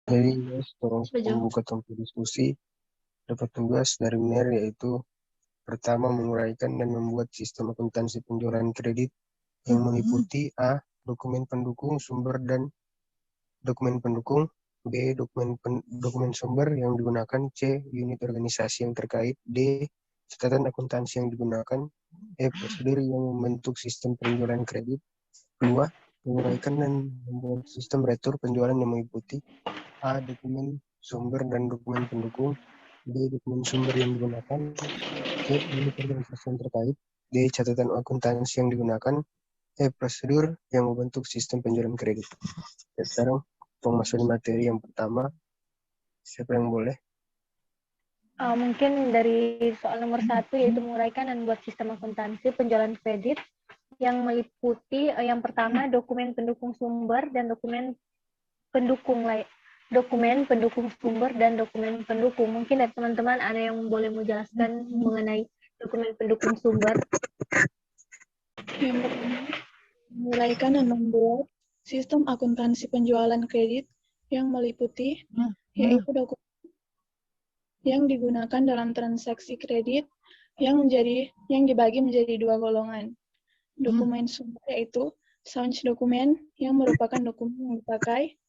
Jadi guys, tolong sebelum Setuju. buka topik diskusi, dapat tugas dari Miner yaitu pertama menguraikan dan membuat sistem akuntansi penjualan kredit yang meliputi A. Dokumen pendukung sumber dan dokumen pendukung, B. Dokumen sumber yang digunakan, C. Unit organisasi yang terkait, D. Catatan akuntansi yang digunakan, E. Prosedur yang membentuk sistem penjualan kredit. Dua, menguraikan dan membuat sistem retur penjualan yang meliputi A. Dokumen sumber dan dokumen pendukung, B. Dokumen sumber yang digunakan, C. Unit organisasi yang terkait, D. Catatan akuntansi yang digunakan, E. Prosedur yang membentuk sistem penjualan kredit. Dan sekarang pemasukan materi yang pertama, siapa yang boleh? Mungkin dari soal nomor 1 yaitu menguraikan dan buat sistem akuntansi penjualan kredit yang meliputi yang pertama dokumen pendukung sumber dan dokumen pendukung dokumen pendukung sumber dan dokumen pendukung. Mungkin dari teman-teman ada yang boleh menjelaskan mengenai dokumen pendukung sumber. Yang pertama, menguraikan dan membuat sistem akuntansi penjualan kredit yang meliputi yaitu dokumen yang digunakan dalam transaksi kredit yang dibagi menjadi dua golongan. Dokumen sumber yaitu source dokumen yang merupakan dokumen yang dipakai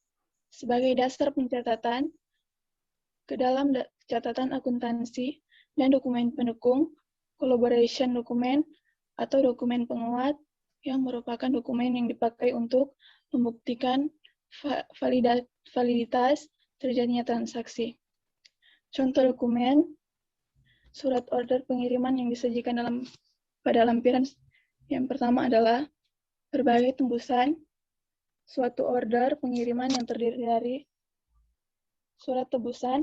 sebagai dasar pencatatan ke dalam catatan akuntansi, dan dokumen pendukung collaboration dokumen atau dokumen penguat yang merupakan dokumen yang dipakai untuk membuktikan validitas terjadinya transaksi. Contoh dokumen, surat order pengiriman yang disajikan pada lampiran yang pertama adalah berbagai tembusan, suatu order pengiriman yang terdiri dari surat tebusan,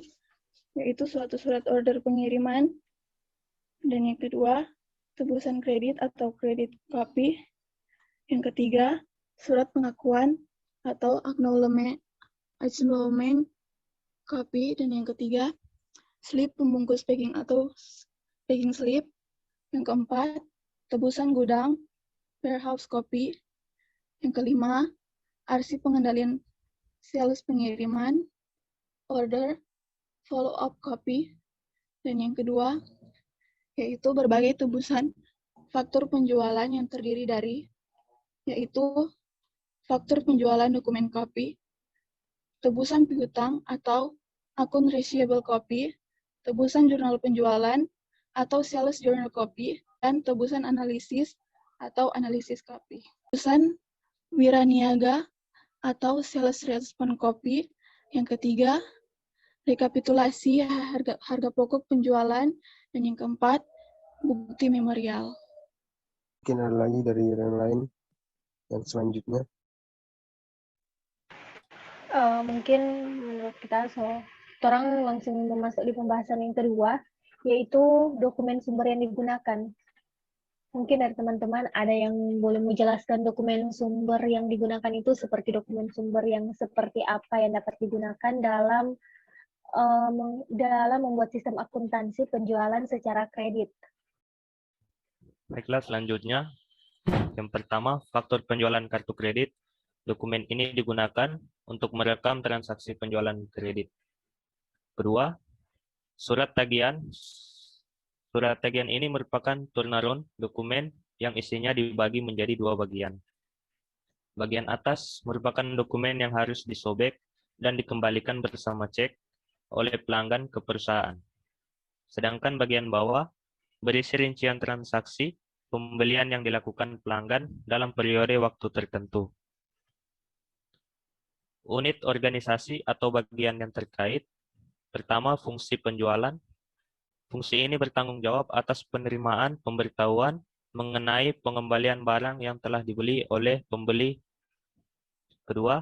yaitu suatu surat order pengiriman, dan yang kedua, tebusan kredit atau kredit copy. Yang ketiga, surat pengakuan atau acknowledgement copy, dan yang ketiga, slip pembungkus packing atau packing slip. Yang keempat, tebusan gudang, warehouse copy. Yang kelima, arsip pengendalian sales pengiriman, order, follow-up copy. Dan yang kedua, yaitu berbagai tebusan faktur penjualan yang terdiri dari, yaitu faktur penjualan dokumen copy, tebusan piutang atau akun receivable copy, tebusan jurnal penjualan atau sales journal copy, dan tebusan analisis atau analisis copy. Tebusan wiraniaga atau sales response copy. Yang ketiga, rekapitulasi harga pokok penjualan, dan yang keempat, bukti memorial. Mungkin ada lagi dari yang lain yang selanjutnya. Mungkin menurut kita orang langsung masuk di pembahasan yang kedua, yaitu dokumen sumber yang digunakan. Mungkin dari teman-teman ada yang boleh menjelaskan dokumen sumber yang digunakan itu seperti dokumen sumber yang seperti apa yang dapat digunakan dalam membuat sistem akuntansi penjualan secara kredit. Baiklah, selanjutnya. Yang pertama, faktur penjualan kartu kredit. Dokumen ini digunakan untuk merekam transaksi penjualan kredit. Kedua, surat tagihan. Surat tagihan ini merupakan turnaround dokumen yang isinya dibagi menjadi dua bagian. Bagian atas merupakan dokumen yang harus disobek dan dikembalikan bersama cek oleh pelanggan ke perusahaan. Sedangkan bagian bawah berisi rincian transaksi pembelian yang dilakukan pelanggan dalam periode waktu tertentu. Unit organisasi atau bagian yang terkait. Pertama, fungsi penjualan. Fungsi ini bertanggung jawab atas penerimaan pemberitahuan mengenai pengembalian barang yang telah dibeli oleh pembeli. Kedua,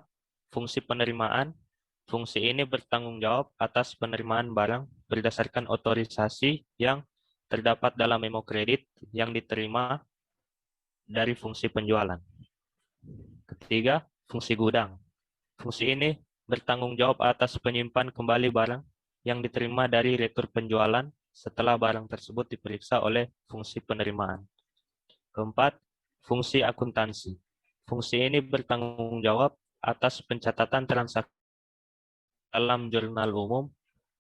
fungsi penerimaan. Fungsi ini bertanggung jawab atas penerimaan barang berdasarkan otorisasi yang terdapat dalam memo kredit yang diterima dari fungsi penjualan. Ketiga, fungsi gudang. Fungsi ini bertanggung jawab atas penyimpan kembali barang yang diterima dari retur penjualan setelah barang tersebut diperiksa oleh fungsi penerimaan. Keempat, fungsi akuntansi. Fungsi ini bertanggung jawab atas pencatatan transaksi dalam jurnal umum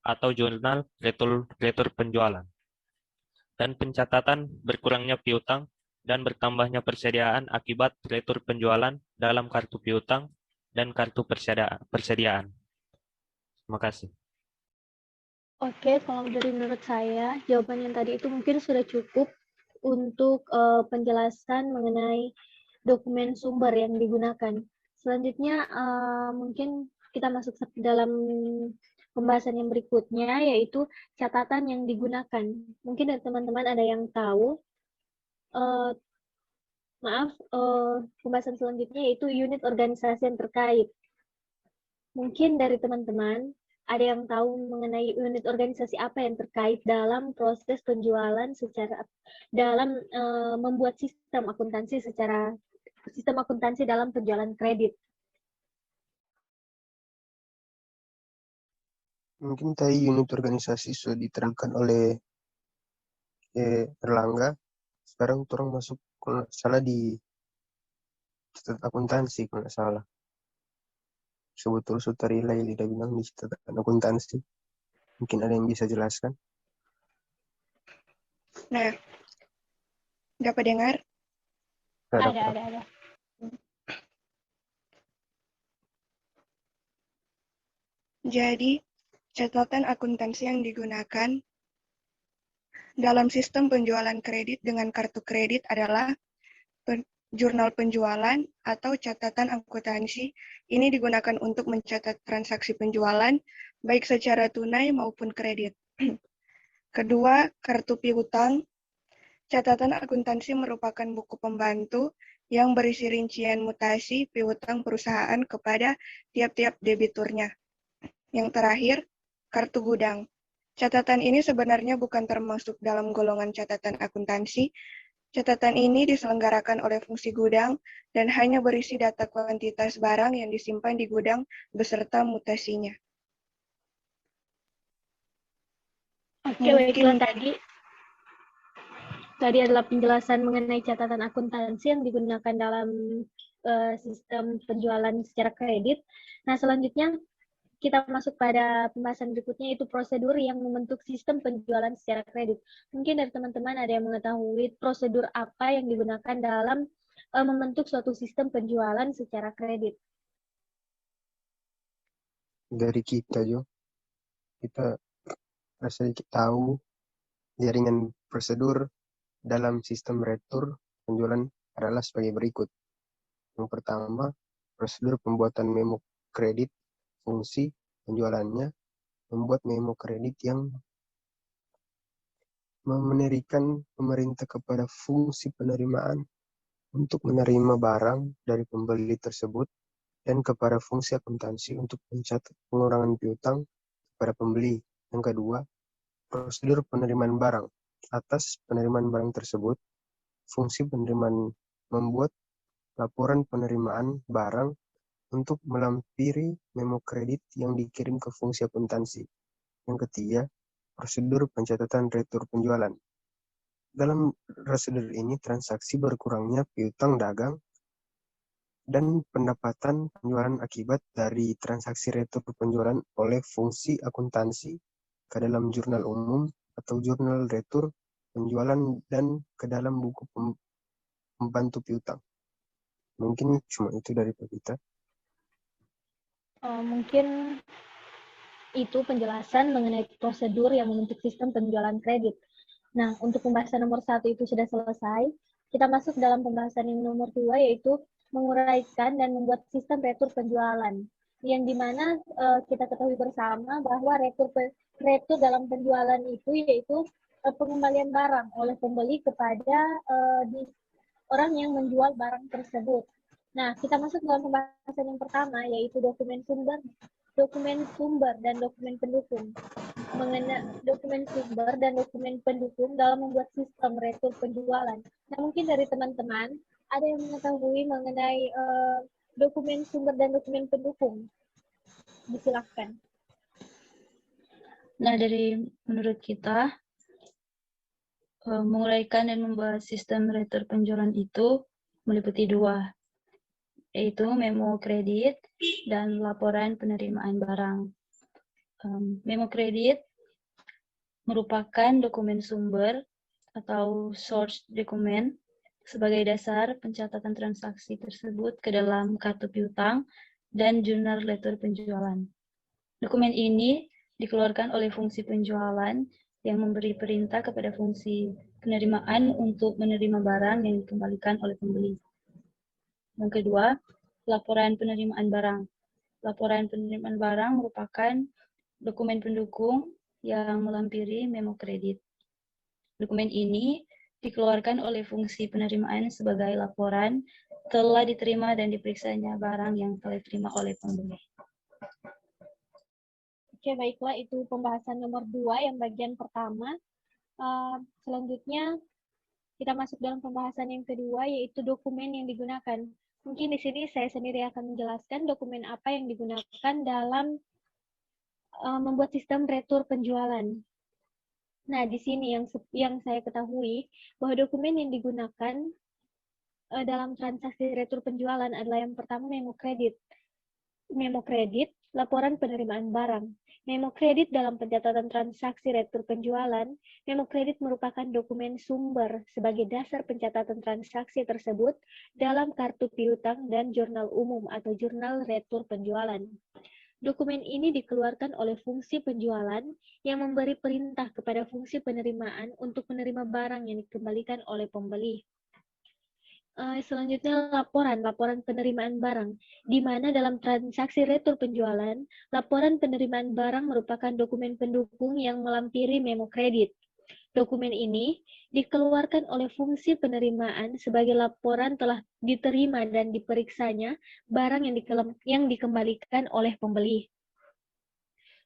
atau jurnal retur penjualan, dan pencatatan berkurangnya piutang dan bertambahnya persediaan akibat retur penjualan dalam kartu piutang dan kartu persediaan. Terima kasih. Oke, kalau dari menurut saya, jawaban yang tadi itu mungkin sudah cukup untuk penjelasan mengenai dokumen sumber yang digunakan. Selanjutnya, mungkin kita masuk dalam pembahasan yang berikutnya, yaitu catatan yang digunakan. Mungkin dari teman-teman ada yang tahu, pembahasan selanjutnya yaitu unit organisasi yang terkait. Mungkin dari teman-teman ada yang tahu mengenai unit organisasi apa yang terkait dalam proses penjualan dalam membuat sistem akuntansi dalam penjualan kredit. Mungkin tadi unit organisasi sudah diterangkan oleh Erlangga. Sekarang orang masuk kalau salah di catatan akuntansi kalau nggak salah. Sebetulnya Sutarila yang tidak bilang di catatan akuntansi. Mungkin ada yang bisa jelaskan? Nah, dapat dengar? Ada. Jadi, catatan akuntansi yang digunakan dalam sistem penjualan kredit dengan kartu kredit adalah jurnal penjualan atau catatan akuntansi. Ini digunakan untuk mencatat transaksi penjualan, baik secara tunai maupun kredit. Kedua, kartu piutang. Catatan akuntansi merupakan buku pembantu yang berisi rincian mutasi piutang perusahaan kepada tiap-tiap debiturnya. Yang terakhir, kartu gudang. Catatan ini sebenarnya bukan termasuk dalam golongan catatan akuntansi. Catatan ini diselenggarakan oleh fungsi gudang dan hanya berisi data kuantitas barang yang disimpan di gudang beserta mutasinya. Oke, baiklah tadi adalah penjelasan mengenai catatan akuntansi yang digunakan dalam sistem penjualan secara kredit. Nah, selanjutnya kita masuk pada pembahasan berikutnya, yaitu prosedur yang membentuk sistem penjualan secara kredit. Mungkin dari teman-teman ada yang mengetahui prosedur apa yang digunakan dalam membentuk suatu sistem penjualan secara kredit. Dari kita, Jo. Kita sedikit tahu jaringan prosedur dalam sistem retur penjualan adalah sebagai berikut. Yang pertama, prosedur pembuatan memo kredit. Fungsi penjualannya membuat memo kredit yang memberikan pemerintah kepada fungsi penerimaan untuk menerima barang dari pembeli tersebut dan kepada fungsi akuntansi untuk mencatat pengurangan piutang kepada pembeli. Yang kedua, prosedur penerimaan barang. Atas penerimaan barang tersebut, fungsi penerimaan membuat laporan penerimaan barang untuk melampiri memo kredit yang dikirim ke fungsi akuntansi. Yang ketiga, prosedur pencatatan retur penjualan. Dalam prosedur ini, transaksi berkurangnya piutang dagang dan pendapatan penjualan akibat dari transaksi retur penjualan oleh fungsi akuntansi ke dalam jurnal umum atau jurnal retur penjualan dan ke dalam buku pembantu piutang. Mungkin cuma itu dari Pak Gita. Mungkin itu penjelasan mengenai prosedur yang membentuk sistem penjualan kredit. Nah, untuk pembahasan nomor 1 itu sudah selesai. Kita masuk dalam pembahasan yang nomor 2, yaitu menguraikan dan membuat sistem retur penjualan. Yang dimana kita ketahui bersama bahwa retur dalam penjualan itu yaitu pengembalian barang oleh pembeli kepada orang yang menjual barang tersebut. Nah, kita masuk dalam pembahasan yang pertama, yaitu dokumen sumber dan dokumen pendukung. Mengenai dokumen sumber dan dokumen pendukung dalam membuat sistem retur penjualan. Nah, mungkin dari teman-teman ada yang mengetahui mengenai dokumen sumber dan dokumen pendukung. Silakan. Nah, menurut kita, menguraikan dan membuat sistem retur penjualan itu meliputi 2, yaitu memo kredit dan laporan penerimaan barang. Memo kredit merupakan dokumen sumber atau source dokumen sebagai dasar pencatatan transaksi tersebut ke dalam kartu piutang dan jurnal letter penjualan. Dokumen ini dikeluarkan oleh fungsi penjualan yang memberi perintah kepada fungsi penerimaan untuk menerima barang yang dikembalikan oleh pembeli. Yang kedua, laporan penerimaan barang. Laporan penerimaan barang merupakan dokumen pendukung yang melampiri memo kredit. Dokumen ini dikeluarkan oleh fungsi penerimaan sebagai laporan telah diterima dan diperiksanya barang yang telah diterima oleh pembeli. Oke, baiklah, itu pembahasan nomor 2 yang bagian pertama. Selanjutnya kita masuk dalam pembahasan yang kedua, yaitu dokumen yang digunakan. Mungkin di sini saya sendiri akan menjelaskan dokumen apa yang digunakan dalam membuat sistem retur penjualan. Nah, di sini yang saya ketahui bahwa dokumen yang digunakan dalam transaksi retur penjualan adalah yang pertama memo kredit. Memo kredit, laporan penerimaan barang. Memo kredit dalam pencatatan transaksi retur penjualan, memo kredit merupakan dokumen sumber sebagai dasar pencatatan transaksi tersebut dalam kartu piutang dan jurnal umum atau jurnal retur penjualan. Dokumen ini dikeluarkan oleh fungsi penjualan yang memberi perintah kepada fungsi penerimaan untuk menerima barang yang dikembalikan oleh pembeli. Selanjutnya laporan penerimaan barang, di mana dalam transaksi retur penjualan, laporan penerimaan barang merupakan dokumen pendukung yang melampiri memo kredit. Dokumen ini dikeluarkan oleh fungsi penerimaan sebagai laporan telah diterima dan diperiksanya barang yang dikembalikan oleh pembeli.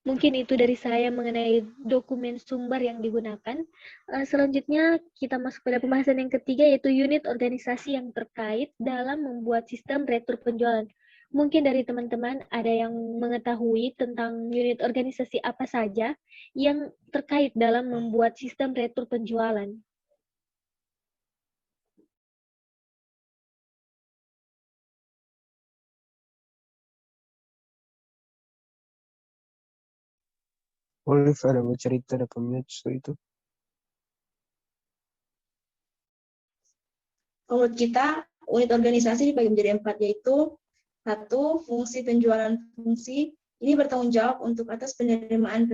Mungkin itu dari saya mengenai dokumen sumber yang digunakan. Selanjutnya kita masuk pada pembahasan yang ketiga, yaitu unit organisasi yang terkait dalam membuat sistem retur penjualan. Mungkin dari teman-teman ada yang mengetahui tentang unit organisasi apa saja yang terkait dalam membuat sistem retur penjualan. Olive ada bercerita ada pemute itu. Menurut kita, unit organisasi dibagi menjadi 4, yaitu 1. Fungsi penjualan fungsi. Ini bertanggung jawab untuk atas penerimaan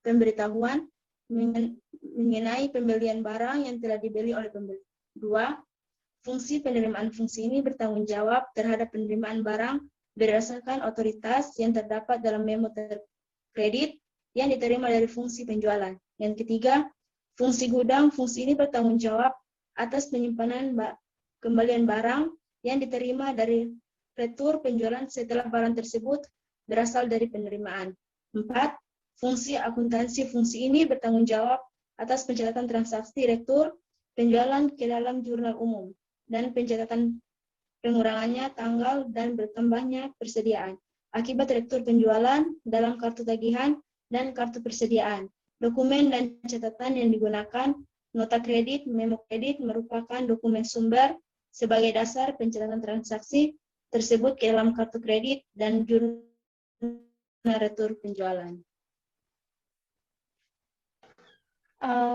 pemberitahuan mengenai pembelian barang yang telah dibeli oleh pembeli. 2. Fungsi penerimaan fungsi ini bertanggung jawab terhadap penerimaan barang berdasarkan otoritas yang terdapat dalam memo kredit yang diterima dari fungsi penjualan. Yang ketiga, fungsi gudang. Fungsi ini bertanggung jawab atas penyimpanan kembalian barang yang diterima dari retur penjualan setelah barang tersebut berasal dari penerimaan. 4. Fungsi akuntansi. Fungsi ini bertanggung jawab atas pencatatan transaksi retur penjualan ke dalam jurnal umum dan pencatatan pengurangannya tanggal dan bertambahnya persediaan akibat retur penjualan dalam kartu tagihan dan kartu persediaan. Dokumen dan catatan yang digunakan, nota kredit, memo kredit merupakan dokumen sumber sebagai dasar pencatatan transaksi tersebut ke dalam kartu kredit dan jurnal retur penjualan.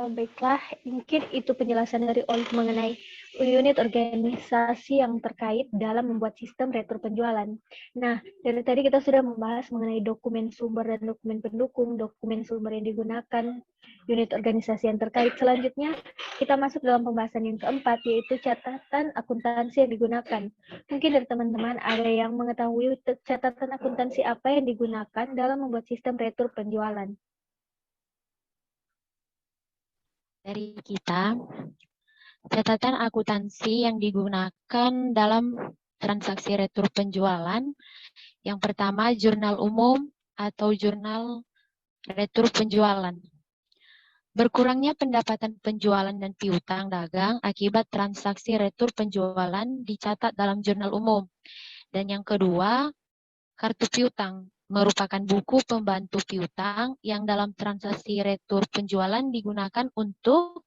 Baiklah, mungkin itu penjelasan dari Olive mengenai unit organisasi yang terkait dalam membuat sistem retur penjualan. Nah, dari tadi kita sudah membahas mengenai dokumen sumber dan dokumen pendukung, dokumen sumber yang digunakan, unit organisasi yang terkait. Selanjutnya, kita masuk dalam pembahasan yang keempat, yaitu catatan akuntansi yang digunakan. Mungkin dari teman-teman ada yang mengetahui catatan akuntansi apa yang digunakan dalam membuat sistem retur penjualan. Dari kita, catatan akuntansi yang digunakan dalam transaksi retur penjualan, yang pertama jurnal umum atau jurnal retur penjualan. Berkurangnya pendapatan penjualan dan piutang dagang akibat transaksi retur penjualan dicatat dalam jurnal umum. Dan yang kedua, kartu piutang merupakan buku pembantu piutang yang dalam transaksi retur penjualan digunakan untuk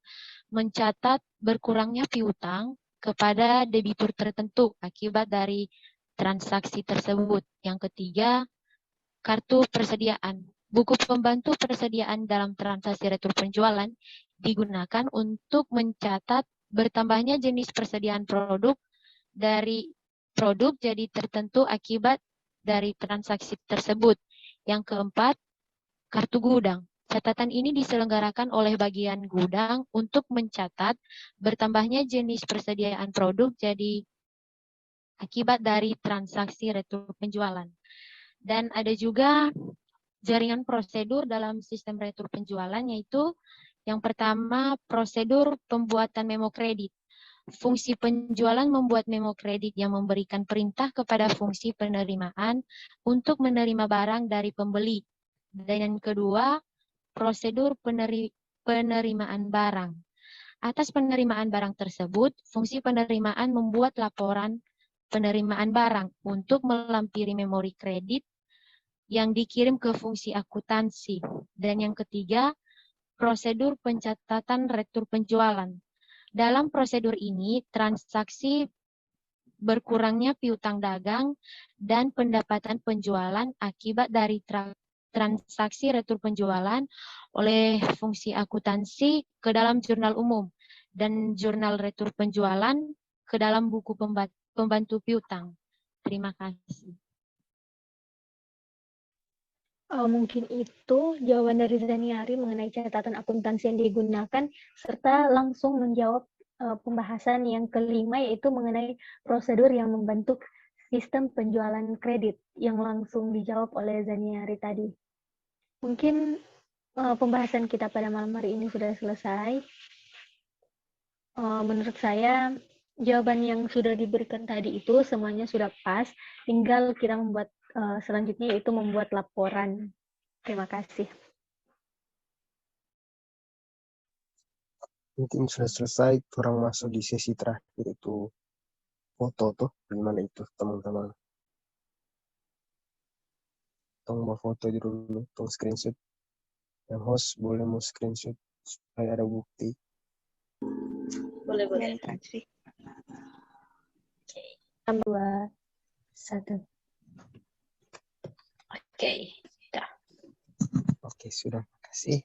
mencatat berkurangnya piutang kepada debitur tertentu akibat dari transaksi tersebut. Yang ketiga, kartu persediaan Buku pembantu persediaan dalam transaksi retur penjualan digunakan untuk mencatat bertambahnya jenis persediaan produk dari produk jadi tertentu akibat dari transaksi tersebut. Yang keempat, kartu gudang. Catatan ini diselenggarakan oleh bagian gudang untuk mencatat bertambahnya jenis persediaan produk jadi akibat dari transaksi retur penjualan. Dan ada juga jaringan prosedur dalam sistem retur penjualan, yaitu yang pertama prosedur pembuatan memo kredit. Fungsi penjualan membuat memo kredit yang memberikan perintah kepada fungsi penerimaan untuk menerima barang dari pembeli. Dan yang kedua, prosedur penerimaan barang. Atas penerimaan barang tersebut, fungsi penerimaan membuat laporan penerimaan barang untuk melampiri memori kredit yang dikirim ke fungsi akuntansi. Dan yang ketiga, prosedur pencatatan retur penjualan. Dalam prosedur ini, transaksi berkurangnya piutang dagang dan pendapatan penjualan akibat dari transaksi retur penjualan oleh fungsi akuntansi ke dalam jurnal umum dan jurnal retur penjualan ke dalam buku pembantu piutang. Terima kasih. Mungkin itu jawaban dari Zaniari mengenai catatan akuntansi yang digunakan, serta langsung menjawab pembahasan yang kelima, yaitu mengenai prosedur yang membentuk sistem penjualan kredit yang langsung dijawab oleh Zaniari tadi. Mungkin pembahasan kita pada malam hari ini sudah selesai. Menurut saya, jawaban yang sudah diberikan tadi itu semuanya sudah pas, tinggal kita membuat selanjutnya, yaitu membuat laporan. Terima kasih. Mungkin sudah selesai, kurang masuk di sesi terakhir itu foto tuh. Gimana itu teman-teman? Tolong mau foto dulu, tolong screenshot. Yang host boleh mau screenshot supaya ada bukti. Boleh. Oke. 2, 1. Oke. Oke, sudah. Makasih.